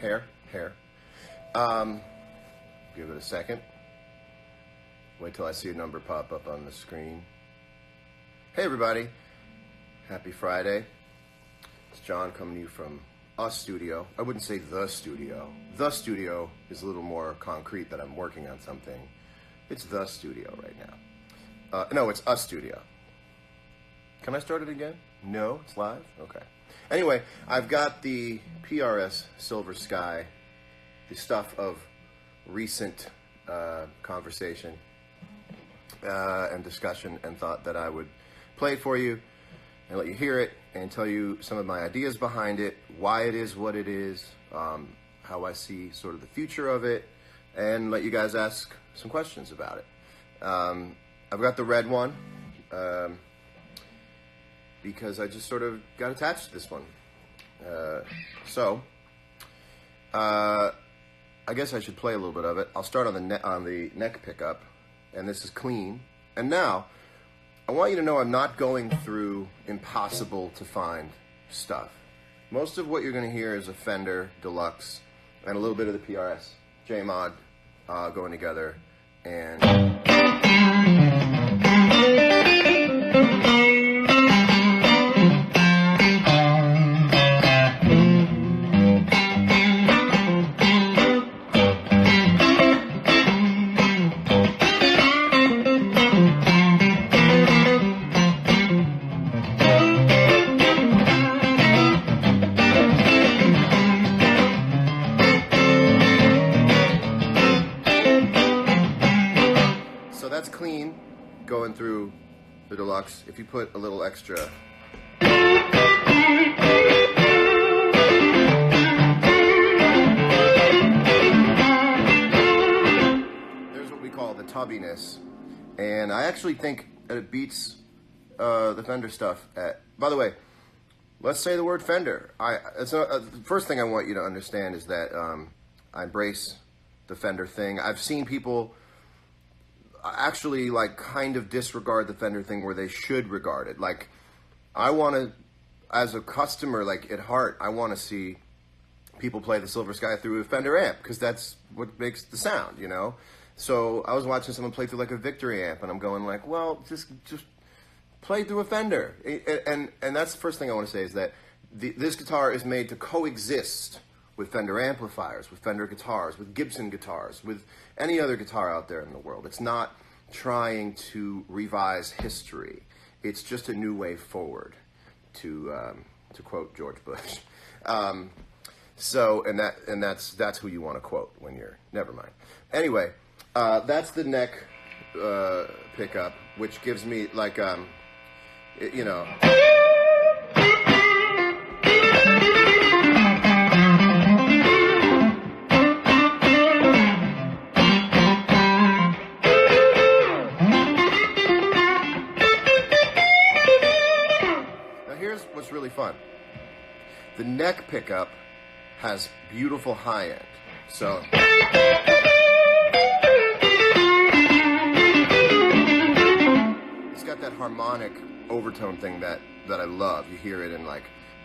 hair. Give it a second. Wait till I see a number pop up on the screen. Hey everybody, happy Friday. It's John coming to you from a studio. I wouldn't say the studio. The studio is a little more concrete that I'm working on something. It's the studio right now. No, it's a studio. Can I start it again? No, it's live? Okay. Anyway, I've got the PRS Silver Sky, the stuff of recent conversation and discussion, and thought that I would play it for you and let you hear it and tell you some of my ideas behind it, why it is what it is, how I see sort of the future of it, and let you guys ask some questions about it. I've got the red one because I just sort of got attached to this one. I guess I should play a little bit of it. I'll start on the neck pickup, and this is clean. And now, I want you to know I'm not going through impossible to find stuff. Most of what you're going to hear is a Fender Deluxe and a little bit of the PRS J-Mod going together. And that's clean going through the Deluxe. If you put a little extra there's what we call the tubbiness, and I actually think that it beats the Fender stuff. By the way, let's say the word Fender. The first thing I want you to understand is that I embrace the Fender thing. I've seen people actually like kind of disregard the Fender thing where they should regard it. Like, I want to, as a customer, like at heart, I want to see people play the Silver Sky through a Fender amp because that's what makes the sound, you know? So I was watching someone play through like a Victory amp, and I'm going like, well, just play through a Fender. And that's the first thing I want to say is that this guitar is made to coexist with Fender amplifiers, with Fender guitars, with Gibson guitars, with any other guitar out there in the world. It's not trying to revise history. It's just a new way forward, to quote George Bush. That's who you want to quote when you're, never mind. Anyway, that's the neck pickup, which gives me like, you know. What's really fun. The neck pickup has beautiful high end. So it's got that harmonic overtone thing that I love. You hear it in like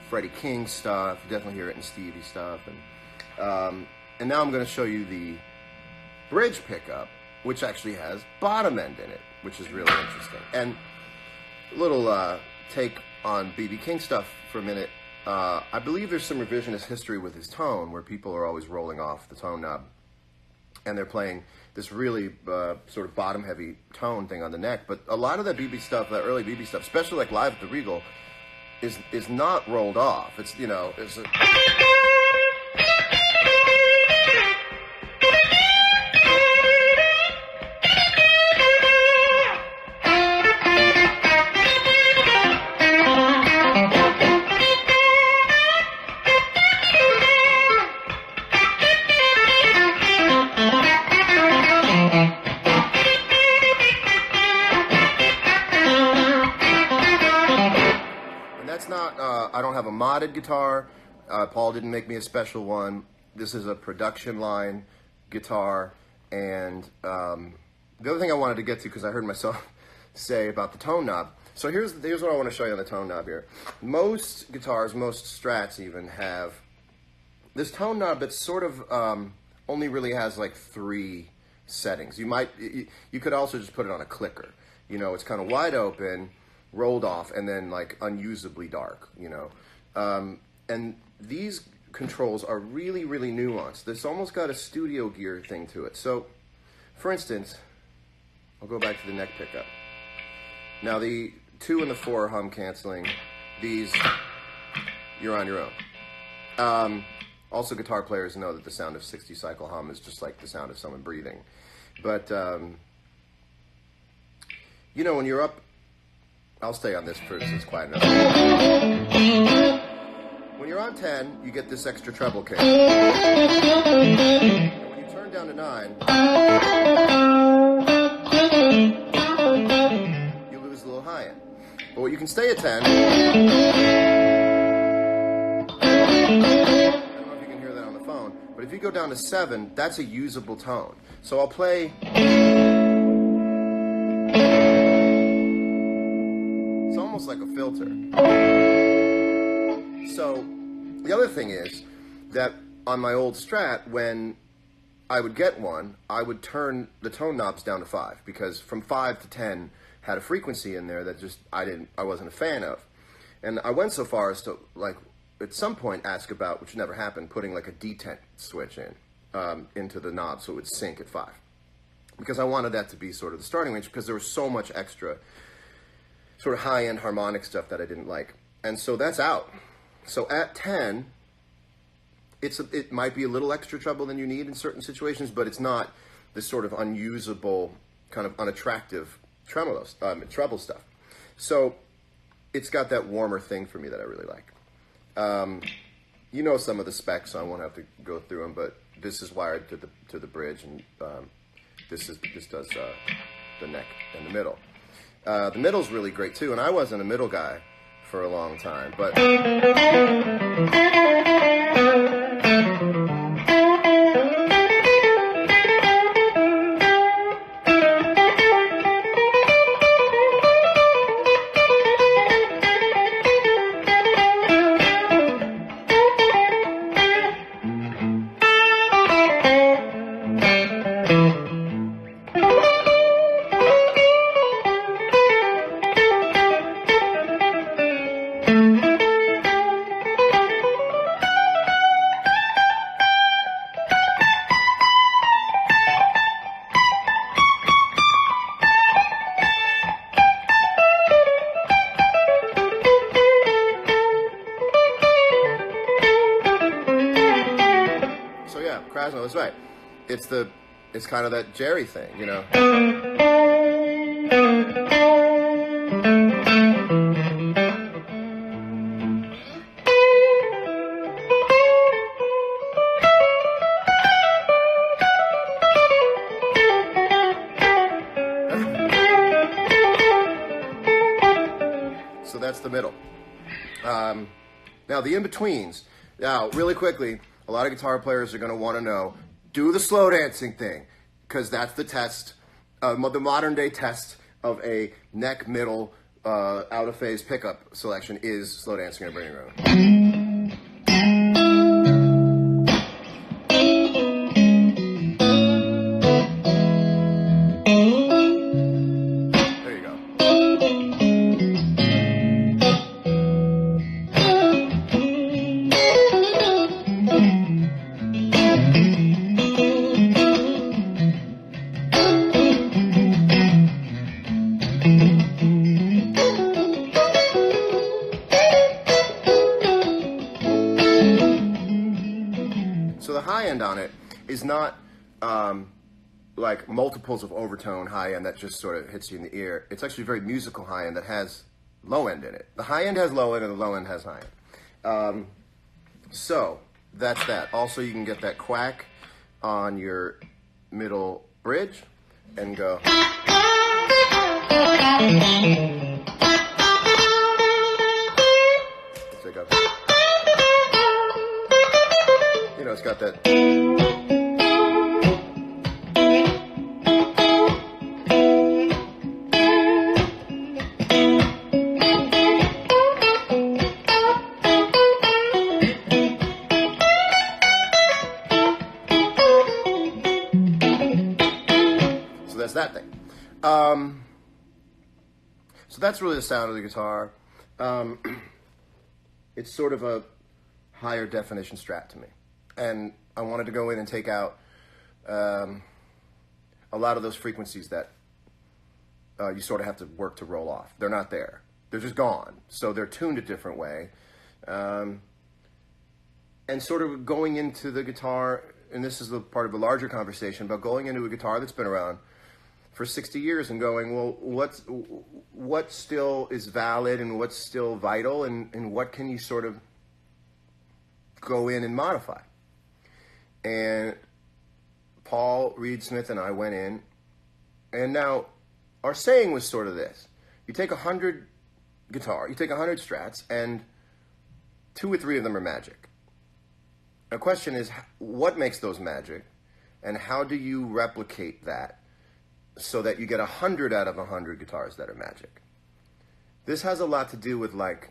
Freddie King stuff. You definitely hear it in Stevie stuff. And now I'm going to show you the bridge pickup, which actually has bottom end in it, which is really interesting. And a little take on B.B. King stuff for a minute. I believe there's some revisionist history with his tone where people are always rolling off the tone knob and they're playing this really sort of bottom heavy tone thing on the neck. But a lot of that B.B. stuff, that early B.B. stuff, especially like live at the Regal, is not rolled off. It's, you know, it's a I don't have a modded guitar. Paul didn't make me a special one. This is a production line guitar. And the other thing I wanted to get to, because I heard myself say about the tone knob. So here's what I want to show you on the tone knob here. Most guitars, most Strats even, have this tone knob that's sort of only really has like 3 settings. You could also just put it on a clicker. You know, it's kind of wide open, rolled off, and then like unusably dark, you know. And these controls are really, really nuanced. This almost got a studio gear thing to it. So, for instance, I'll go back to the neck pickup. Now the 2 and the 4 are hum canceling. These, you're on your own. Also, guitar players know that the sound of 60 cycle hum is just like the sound of someone breathing. But, you know, when you're up, I'll stay on this for it's quiet enough. When you're on 10, you get this extra treble kick. And when you turn down to 9, you lose a little high end. But you can stay at 10. I don't know if you can hear that on the phone, but if you go down to 7, that's a usable tone. So I'll play. It's almost like a filter. So the other thing is that on my old Strat, when I would get one, I would turn the tone knobs down to 5, because from 5 to 10 had a frequency in there that just I wasn't a fan of. And I went so far as to, like, at some point ask about, which never happened, putting like a detent switch into the knob so it would sync at 5. Because I wanted that to be sort of the starting range, because there was so much extra sort of high-end harmonic stuff that I didn't like. And so that's out. So at 10, it might be a little extra treble than you need in certain situations, but it's not this sort of unusable, kind of unattractive treble stuff. So it's got that warmer thing for me that I really like. You know some of the specs, so I won't have to go through them, but this is wired to the bridge, and this does the neck and the middle. The middle's really great too, and I wasn't a middle guy for a long time, but Krasno, that's right. It's kind of that Jerry thing, you know. So that's the middle. Now the in-betweens. Now, really quickly, a lot of guitar players are going to want to know, do the slow dancing thing, because that's the test, the modern day test of a neck middle out of phase pickup selection is slow dancing and bringing around. There you go. So the high end on it is not like multiples of overtone high end that just sort of hits you in the ear. It's actually very musical high end that has low end in it. The high end has low end and the low end has high end. So that's that. Also, you can get that quack on your middle bridge and go. So go. You know, it's got that. that thing. So that's really the sound of the guitar. It's sort of a higher definition Strat to me. And I wanted to go in and take out a lot of those frequencies that you sort of have to work to roll off. They're not there. They're just gone. So they're tuned a different way. And sort of going into the guitar, and this is the part of a larger conversation about going into a guitar that's been around for 60 years and going, well, what still is valid and what's still vital, and what can you sort of go in and modify? And Paul Reed Smith and I went in, and now our saying was sort of this: you take 100 Strats, and 2 or 3 of them are magic. The question is, what makes those magic, and how do you replicate that so that you get 100 out of 100 guitars that are magic? This has a lot to do with, like,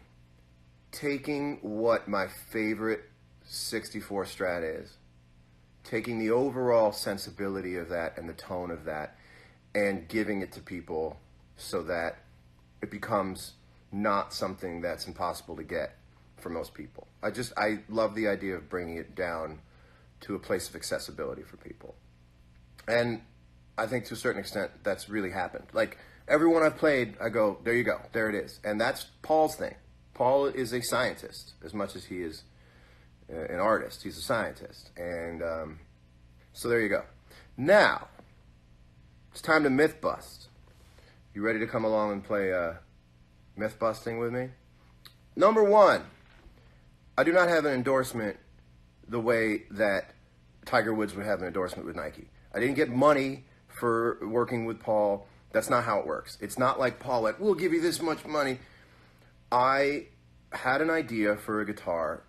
taking what my favorite 64 Strat is, taking the overall sensibility of that and the tone of that, and giving it to people so that it becomes not something that's impossible to get for most people. I love the idea of bringing it down to a place of accessibility for people. And I think to a certain extent that's really happened. Like, everyone I've played, I go, there you go, there it is. And that's Paul's thing. Paul is a scientist as much as he is an artist. He's a scientist. And so there you go. Now, it's time to myth bust. You ready to come along and play myth busting with me? Number 1, I do not have an endorsement the way that Tiger Woods would have an endorsement with Nike. I didn't get money for working with Paul. That's not how it works. It's not like Paul went, we'll give you this much money. I had an idea for a guitar,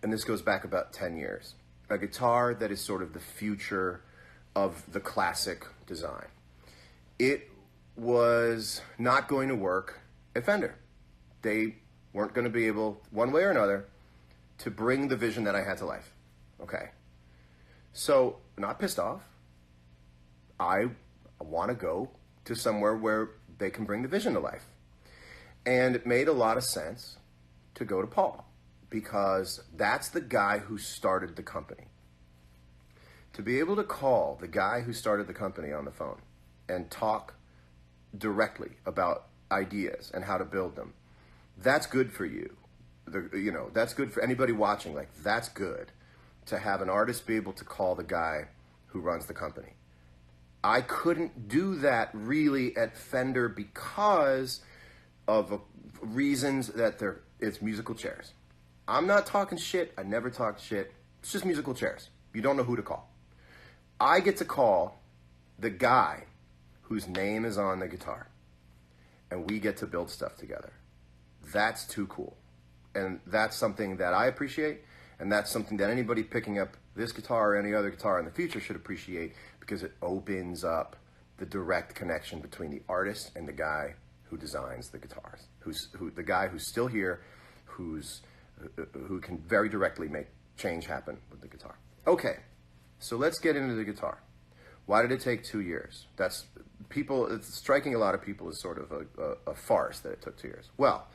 and this goes back about 10 years. A guitar that is sort of the future of the classic design. It was not going to work at Fender. They weren't going to be able, one way or another, to bring the vision that I had to life. Okay. So, not pissed off. I want to go to somewhere where they can bring the vision to life. And it made a lot of sense to go to Paul, because that's the guy who started the company. To be able to call the guy who started the company on the phone and talk directly about ideas and how to build them, that's good for you. That's good for anybody watching. Like, that's good to have an artist be able to call the guy who runs the company. I couldn't do that really at Fender because of reasons that it's musical chairs. I'm not talking shit. I never talked shit. It's just musical chairs. You don't know who to call. I get to call the guy whose name is on the guitar, and we get to build stuff together. That's too cool. And that's something that I appreciate, and that's something that anybody picking up this guitar or any other guitar in the future should appreciate, because it opens up the direct connection between the artist and the guy who designs the guitars, the guy who's still here, who can very directly make change happen with the guitar. Okay, so let's get into the guitar. Why did it take 2 years? It's striking a lot of people as sort of a farce that it took 2 years. Well,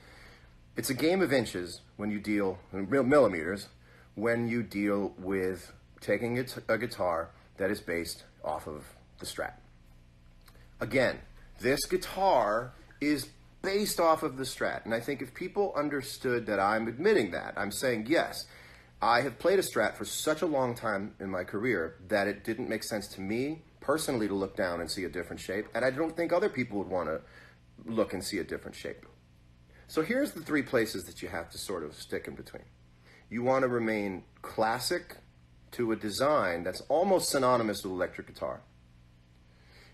it's a game of inches when you deal, millimeters, when you deal with taking a guitar that is based off of the Strat. Again, this guitar is based off of the Strat, and I think if people understood that I'm admitting that, I'm saying, yes, I have played a Strat for such a long time in my career that it didn't make sense to me personally to look down and see a different shape, and I don't think other people would want to look and see a different shape. So here's the 3 places that you have to sort of stick in between. You want to remain classic to a design that's almost synonymous with electric guitar.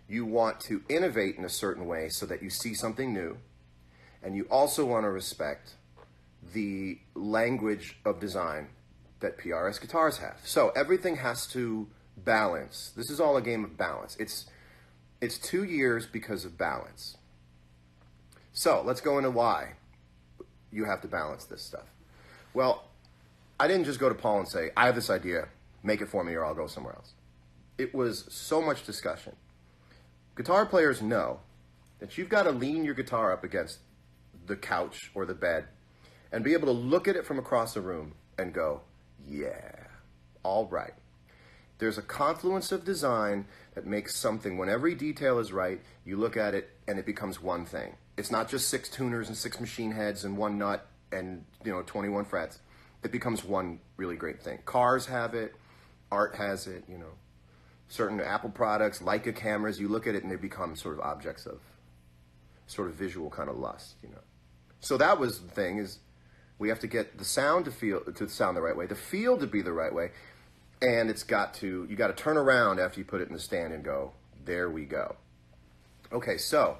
You want to innovate in a certain way so that you see something new. And you also want to respect the language of design that PRS guitars have. So everything has to balance. This is all a game of balance. It's 2 years because of balance. So let's go into why you have to balance this stuff. Well, I didn't just go to Paul and say, I have this idea, make it for me or I'll go somewhere else. It was so much discussion. Guitar players know that you've got to lean your guitar up against the couch or the bed and be able to look at it from across the room and go, yeah, all right. There's a confluence of design that makes something, when every detail is right, you look at it and it becomes one thing. It's not just 6 tuners and 6 machine heads and 1 nut and 21 frets. It becomes one really great thing. Cars have it, art has it, certain Apple products, Leica cameras, you look at it and they become sort of objects of sort of visual kind of lust, So that was the thing, is we have to get the sound to sound the right way, the feel to be the right way, and you got to turn around after you put it in the stand and go, there we go. Okay, so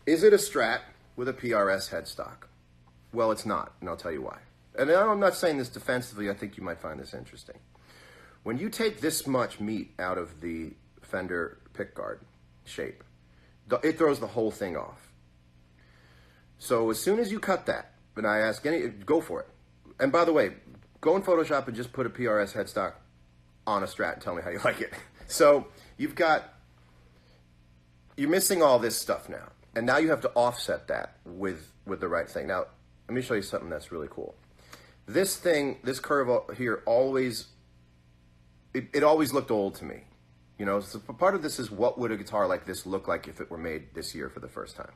is it a Strat with a PRS headstock? Well, it's not, and I'll tell you why. And I'm not saying this defensively, I think you might find this interesting. When you take this much meat out of the Fender pickguard shape, it throws the whole thing off. So as soon as you cut that, and I ask go for it. And by the way, go in Photoshop and just put a PRS headstock on a Strat and tell me how you like it. So you're missing all this stuff now. And now you have to offset that with the right thing. Now, let me show you something that's really cool. This curve here always looked old to me. So part of this is, what would a guitar like this look like if it were made this year for the first time?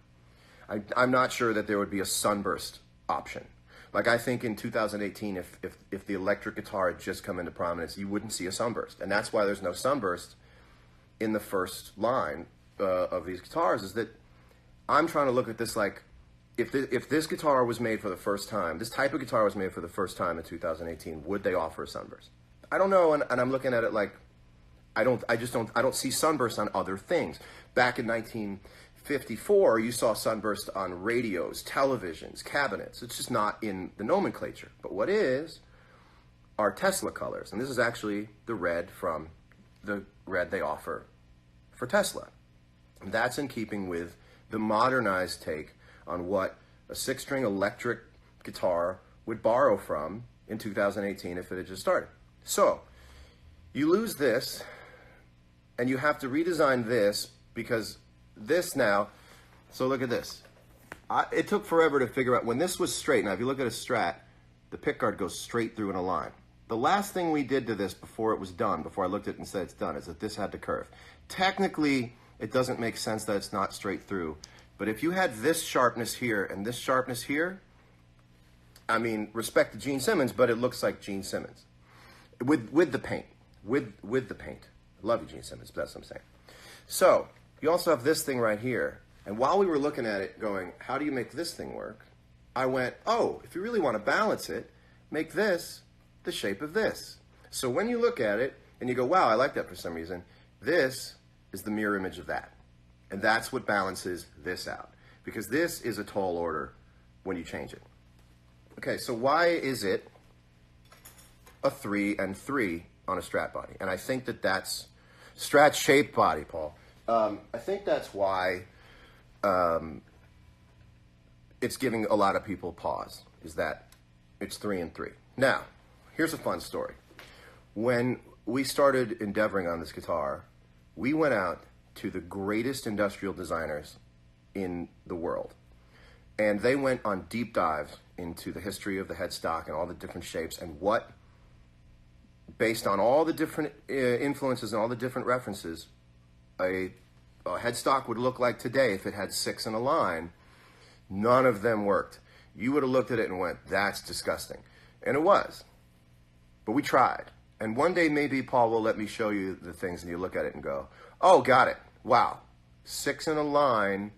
I'm not sure that there would be a sunburst option. Like, I think in 2018, if the electric guitar had just come into prominence, you wouldn't see a sunburst. And that's why there's no sunburst in the first line of these guitars, is that I'm trying to look at this like, if this guitar was made for the first time, this type of guitar was made for the first time in 2018, would they offer a sunburst? I don't know, and I'm looking at it like, I don't see sunburst on other things. Back in 1954, you saw sunburst on radios, televisions, cabinets. It's just not in the nomenclature. But what is are Tesla colors, and this is actually the red from the red they offer for Tesla. And that's in keeping with the modernized take on what a 6-string electric guitar would borrow from in 2018 if it had just started. So you lose this, and you have to redesign this, because this now, so look at this. It took forever to figure out when this was straight. Now, if you look at a Strat, the pickguard goes straight through in a line. The last thing we did to this before it was done, before I looked at it and said it's done, is that this had to curve. Technically, it doesn't make sense that it's not straight through. But if you had this sharpness here and this sharpness here, I mean, respect to Gene Simmons, but it looks like Gene Simmons. With the paint. With the paint. I love you, Gene Simmons, but that's what I'm saying. So, you also have this thing right here. And while we were looking at it going, how do you make this thing work? I went, oh, if you really want to balance it, make this the shape of this. So when you look at it and you go, wow, I like that for some reason, this is the mirror image of that. And that's what balances this out. Because this is a tall order when you change it. Okay, so why is it a 3 and 3 on a Strat body? And I think that's Strat shaped body, Paul. I think that's why it's giving a lot of people pause, is that it's 3 and 3. Now, here's a fun story. When we started endeavoring on this guitar, we went out to the greatest industrial designers in the world. And they went on deep dives into the history of the headstock and all the different shapes, and what, based on all the different influences and all the different references, a headstock would look like today if it had 6 in a line. None of them worked. You would have looked at it and went, that's disgusting. And it was. But we tried. And one day maybe Paul will let me show you the things and you look at it and go, oh, got it. Wow. 6 in a line.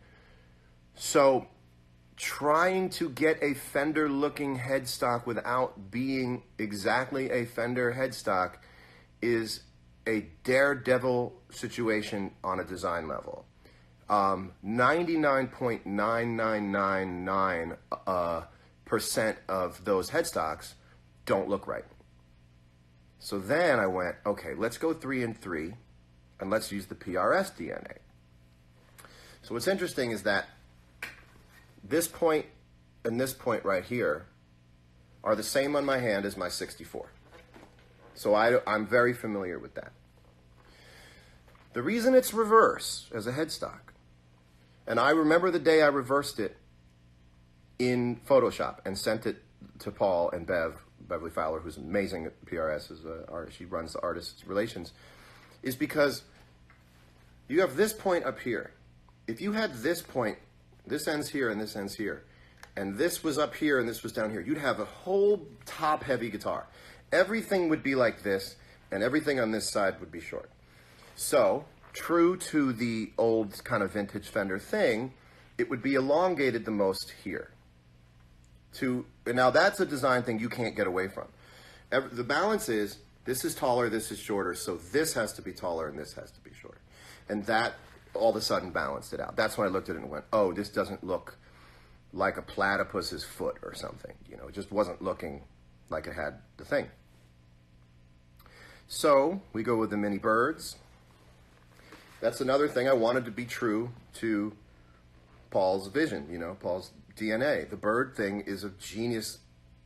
So trying to get a Fender-looking headstock without being exactly a Fender headstock is a daredevil situation on a design level. 99.9999% of those headstocks don't look right. So then I went, okay, let's go 3 and 3, and let's use the PRS DNA. So what's interesting is that this point and this point right here are the same on my hand as my 64. So I'm very familiar with that. The reason it's reverse as a headstock, and I remember the day I reversed it in Photoshop and sent it to Paul and Beverly Fowler, who's amazing at PRS, as an artist. She runs the artist relations, is because you have this point up here. If you had this point, this ends here and this ends here, and this was up here and this was down here, you'd have a whole top-heavy guitar. Everything would be like this, and everything on this side would be short. So, true to the old kind of vintage Fender thing, it would be elongated the most here. Now that's a design thing you can't get away from. The balance is, this is taller, this is shorter, so this has to be taller and this has to be shorter. And that all of a sudden balanced it out. That's when I looked at it and went, oh, this doesn't look like a platypus's foot or something. You know, it just wasn't looking like it had the thing. So we go with the mini birds. That's another thing. I wanted to be true to Paul's vision, you know, Paul's DNA. The bird thing is a genius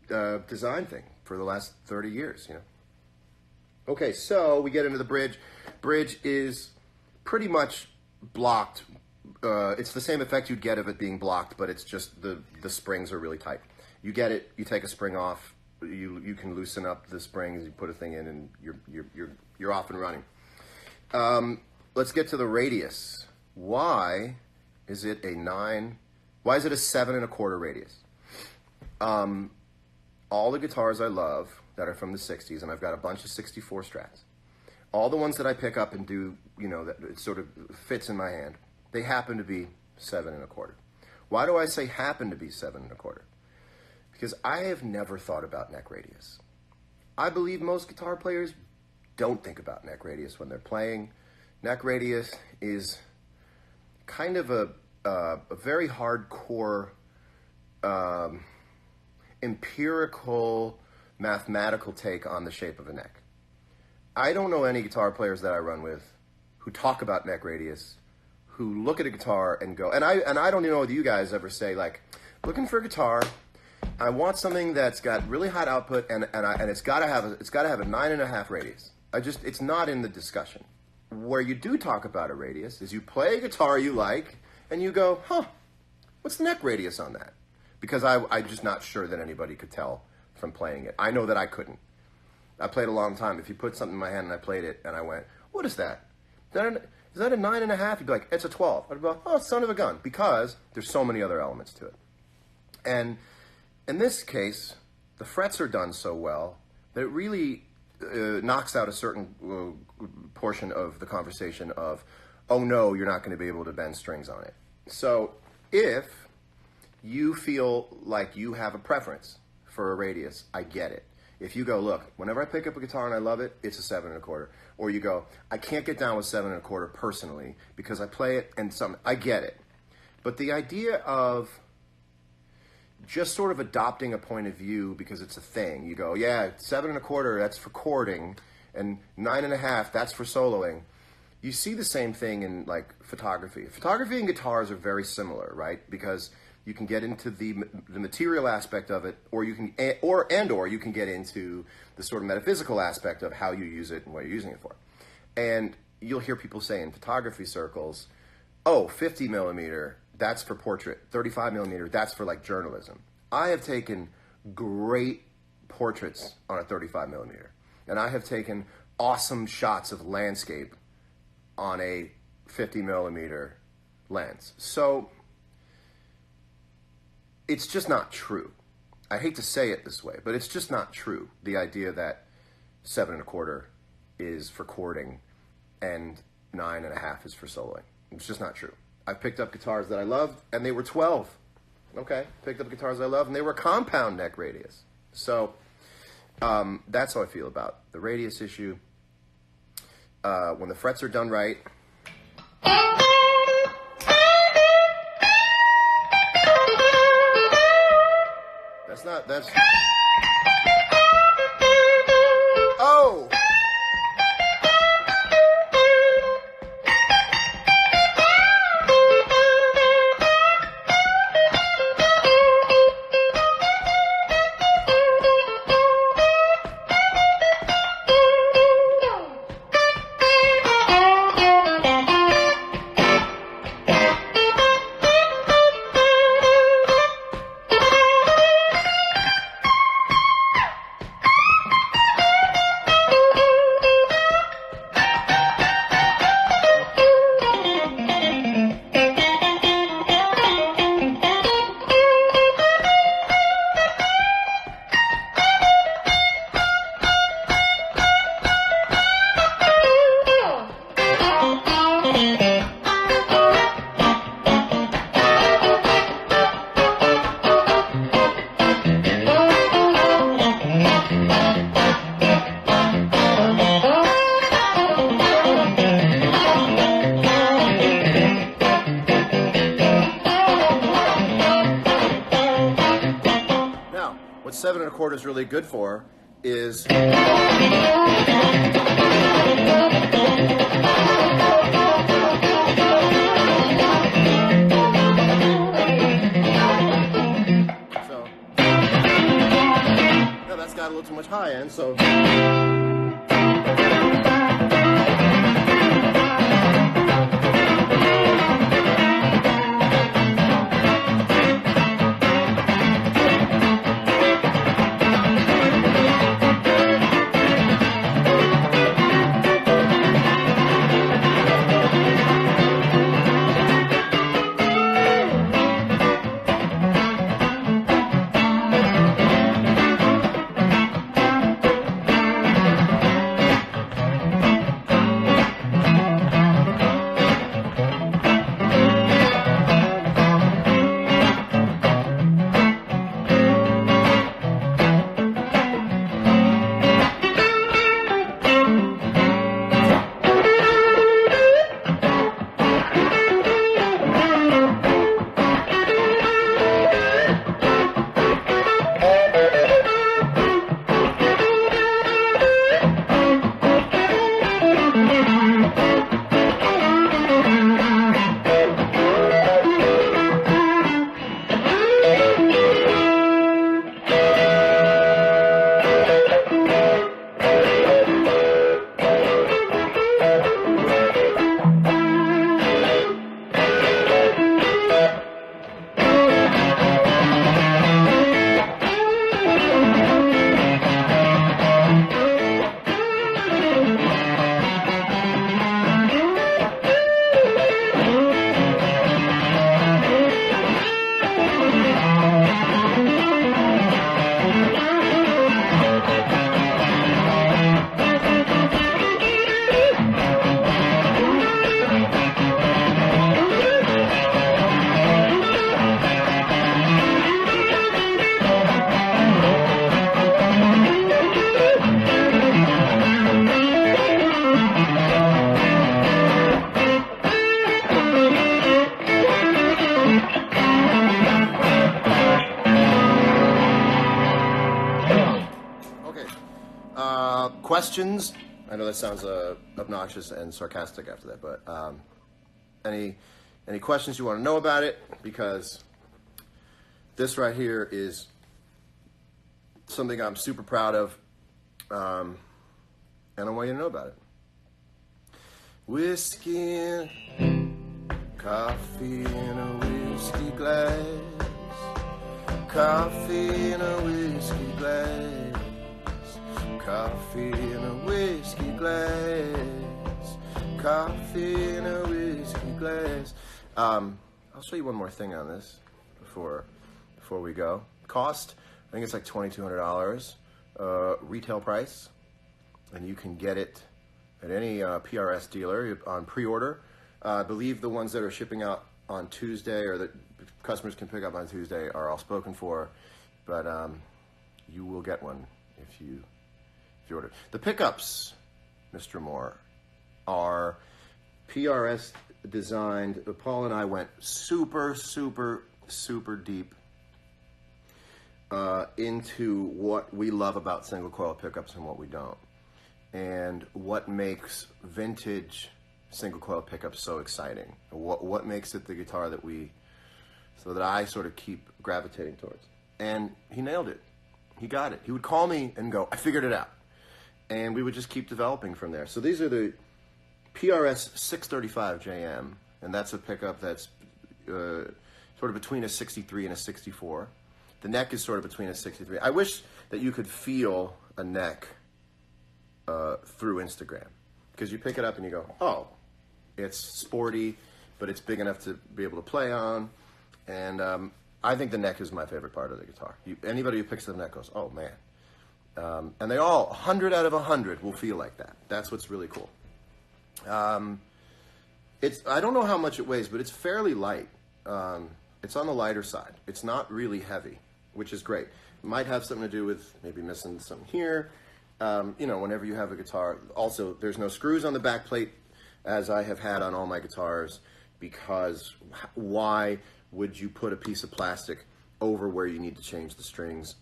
design thing for the last 30 years, you know. Okay, so we get into the bridge. Bridge is pretty much blocked. It's the same effect you'd get of it being blocked, but it's just the springs are really tight. You get it, you take a spring off, you can loosen up the springs, you put a thing in, and you're off and running. Let's get to the radius. Why is it a 9? Why is it a 7 1/4 radius? All the guitars I love that are from the 60s, and I've got a bunch of 64 Strats. All the ones that I pick up and do, you know, that it sort of fits in my hand, they happen to be 7 1/4. Why do I say happen to be 7 1/4? Because I have never thought about neck radius. I believe most guitar players don't think about neck radius when they're playing. Neck radius is kind of a very hardcore, empirical, mathematical take on the shape of a neck. I don't know any guitar players that I run with who talk about neck radius, who look at a guitar and go, and I don't even know whether you guys ever say, like, looking for a guitar, I want something that's got really hot output and it's got to have a 9.5 radius. It's not in the discussion. Where you do talk about a radius is you play a guitar you like and you go, huh, what's the neck radius on that? Because I'm just not sure that anybody could tell from playing it. I know that I couldn't. I played a long time. If you put something in my hand and I played it and I went, what is that? Is that a 9.5? You'd be like, it's a 12. I'd be like, oh, son of a gun, because there's so many other elements to it. And in this case, the frets are done so well that it really knocks out a certain portion of the conversation of, oh no, you're not going to be able to bend strings on it. So if you feel like you have a preference for a radius, I get it. If you go, look, whenever I pick up a guitar and I love it, it's a 7 1/4. Or you go, I can't get down with 7 1/4 personally because I play it and I get it. But the idea of just sort of adopting a point of view because it's a thing. You go, yeah, 7 1/4, that's for chording, and 9.5, that's for soloing. You see the same thing in like photography. Photography and guitars are very similar, right? Because you can get into the material aspect of it, or you can get into the sort of metaphysical aspect of how you use it and what you're using it for. And you'll hear people say in photography circles, oh, 50 millimeter, that's for portrait. 35 millimeter, that's for like journalism. I have taken great portraits on a 35 millimeter, and I have taken awesome shots of landscape on a 50 millimeter lens. So it's just not true. I hate to say it this way, but it's just not true. The idea that 7 1/4 is for chording and 9.5 is for soloing. It's just not true. I picked up guitars that I loved, and they were 12. Okay, picked up guitars I loved, and they were compound neck radius. So that's how I feel about the radius issue. When the frets are done right, that's oh! is really good for is so yeah, that's got a little too much high end, so questions. I know that sounds obnoxious and sarcastic after that, but any questions you want to know about it? Because this right here is something I'm super proud of, and I want you to know about it. Whiskey, coffee in a whiskey glass, coffee in a whiskey glass. Coffee in a whiskey glass, coffee in a whiskey glass. I'll show you one more thing on this before we go. Cost, I think it's like $2,200 retail price, and you can get it at any PRS dealer on pre-order. I believe the ones that are shipping out on Tuesday or that customers can pick up on Tuesday are all spoken for, but you will get one if you order. The pickups, Mr. Moore, are PRS designed. Paul and I went super deep into what we love about single coil pickups and what we don't, and what makes vintage single coil pickups so exciting. What makes it the guitar that I sort of keep gravitating towards. And he nailed it. He got it. He would call me and go, "I figured it out." And we would just keep developing from there. So these are the PRS 635 JM, and that's a pickup that's sort of between a 63 and a 64. The neck is sort of between a 63. I wish that you could feel a neck through Instagram, because you pick it up and you go, oh, it's sporty, but it's big enough to be able to play on. And I think the neck is my favorite part of the guitar. Anybody who picks the neck goes, oh man. And they all, 100 out of 100 will feel like that. That's what's really cool. I don't know how much it weighs, but it's fairly light. It's on the lighter side. It's not really heavy, which is great. It might have something to do with maybe missing something here. Whenever you have a guitar. Also, there's no screws on the back plate, as I have had on all my guitars, because why would you put a piece of plastic over where you need to change the strings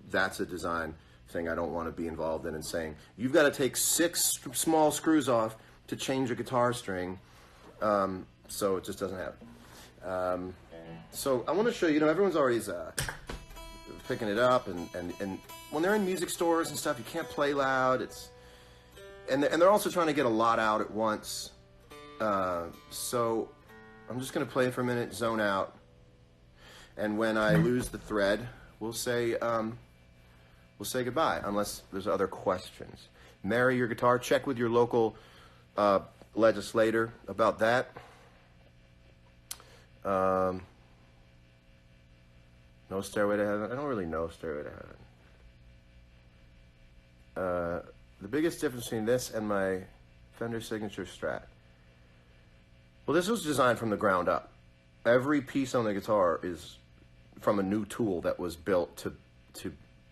that's a design thing I don't want to be involved in, and saying you've got to take 6 small screws off to change a guitar string. So it just doesn't happen. So I want to show you, everyone's always picking it up, and when they're in music stores and stuff, you can't play loud. And they're also trying to get a lot out at once. So I'm just going to play for a minute, zone out, and when I lose the thread, we'll say goodbye, unless there's other questions. Marry your guitar. Check with your local legislator about that. No Stairway to Heaven. I don't really know Stairway to Heaven. The biggest difference between this and my Fender Signature Strat. Well, this was designed from the ground up. Every piece on the guitar is from a new tool that was built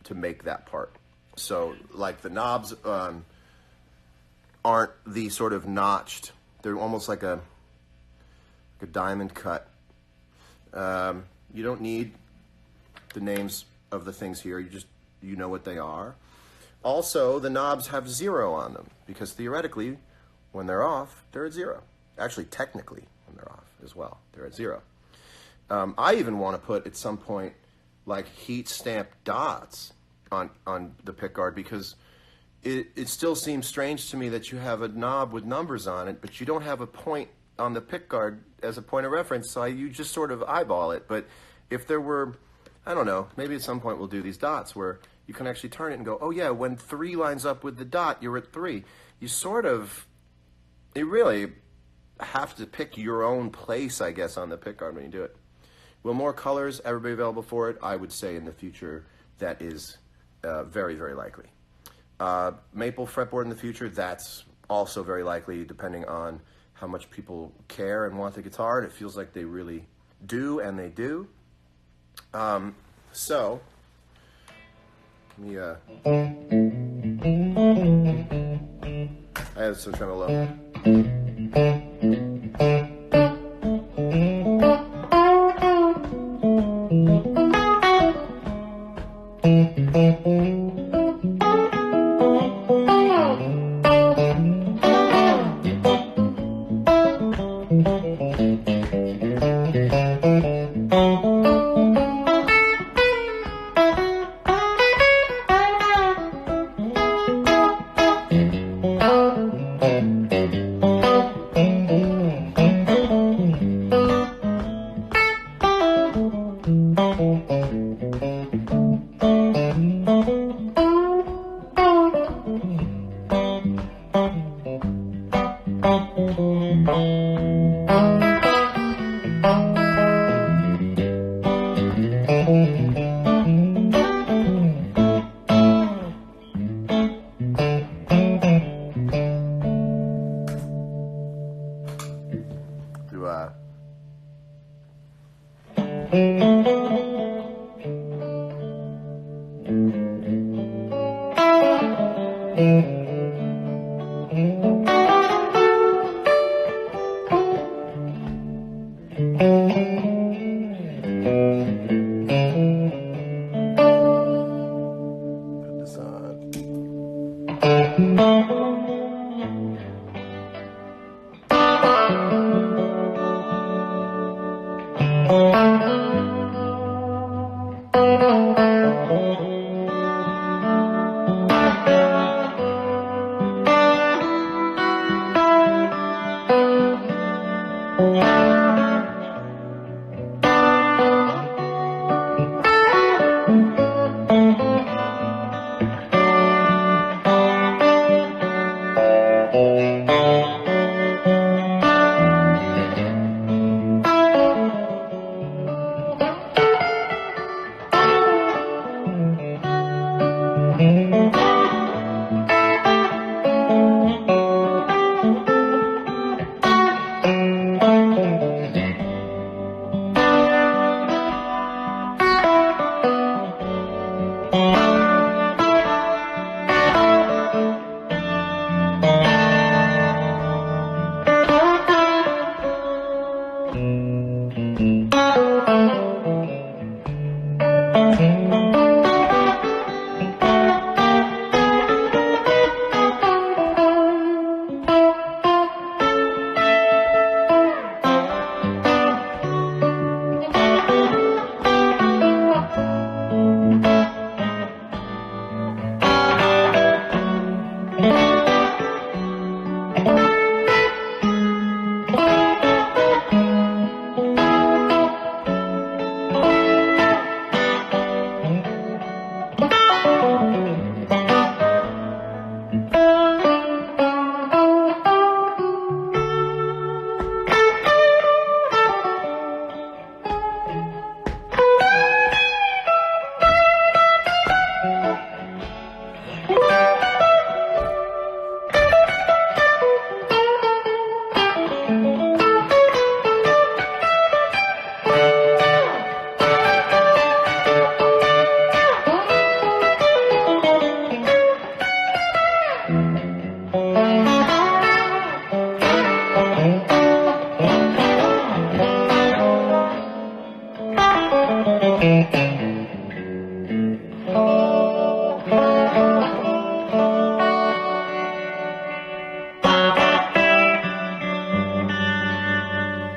to make that part. So, like, the knobs aren't the sort of notched. They're almost like a diamond cut. You don't need the names of the things here. You know what they are. Also, the knobs have 0 on them, because theoretically, when they're off, they're at 0. Actually, technically, when they're off as well, they're at 0. I even want to put, at some point, like heat stamped dots on the pickguard, because it still seems strange to me that you have a knob with numbers on it, but you don't have a point on the pickguard as a point of reference, so you just sort of eyeball it. But if there were, I don't know, maybe at some point we'll do these dots where you can actually turn it and go, oh yeah, when 3 lines up with the dot, you're at 3. You really have to pick your own place, I guess, on the pickguard when you do it. Will more colors ever be available for it? I would say in the future that is very, very likely. Maple fretboard in the future, that's also very likely, depending on how much people care and want the guitar, and it feels like they really do, and they do. So, let me, I have some tremolo.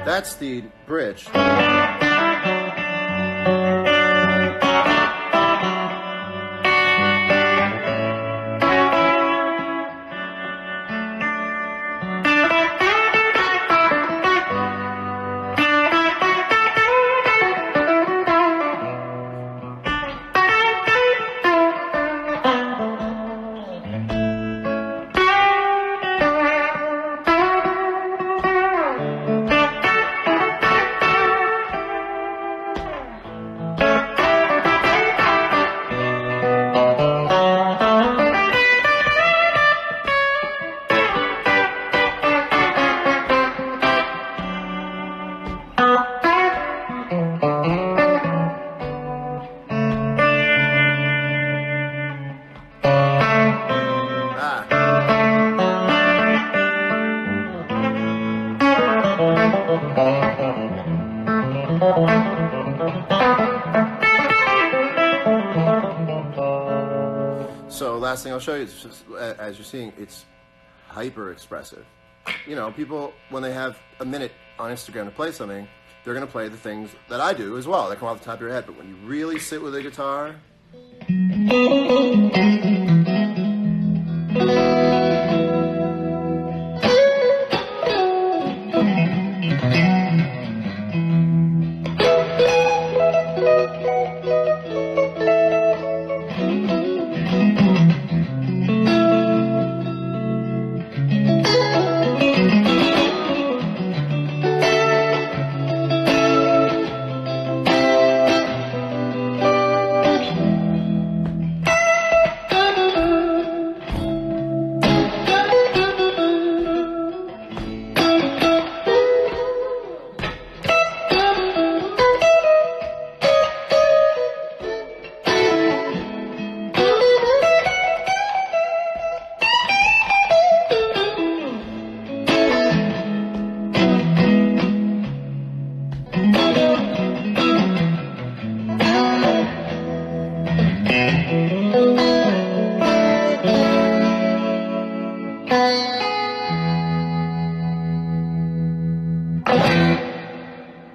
That's the bridge. So last thing I'll show you is just, as you're seeing, it's hyper expressive. You know, people, when they have a minute on Instagram to play something, they're going to play the things that I do as well. They come off the top of your head. But when you really sit with a guitar...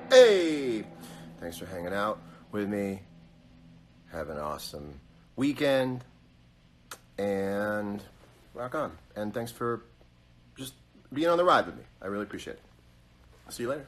Hey! Thanks for hanging out with me. Have an awesome weekend. And rock on. And thanks for just being on the ride with me. I really appreciate it. I'll see you later.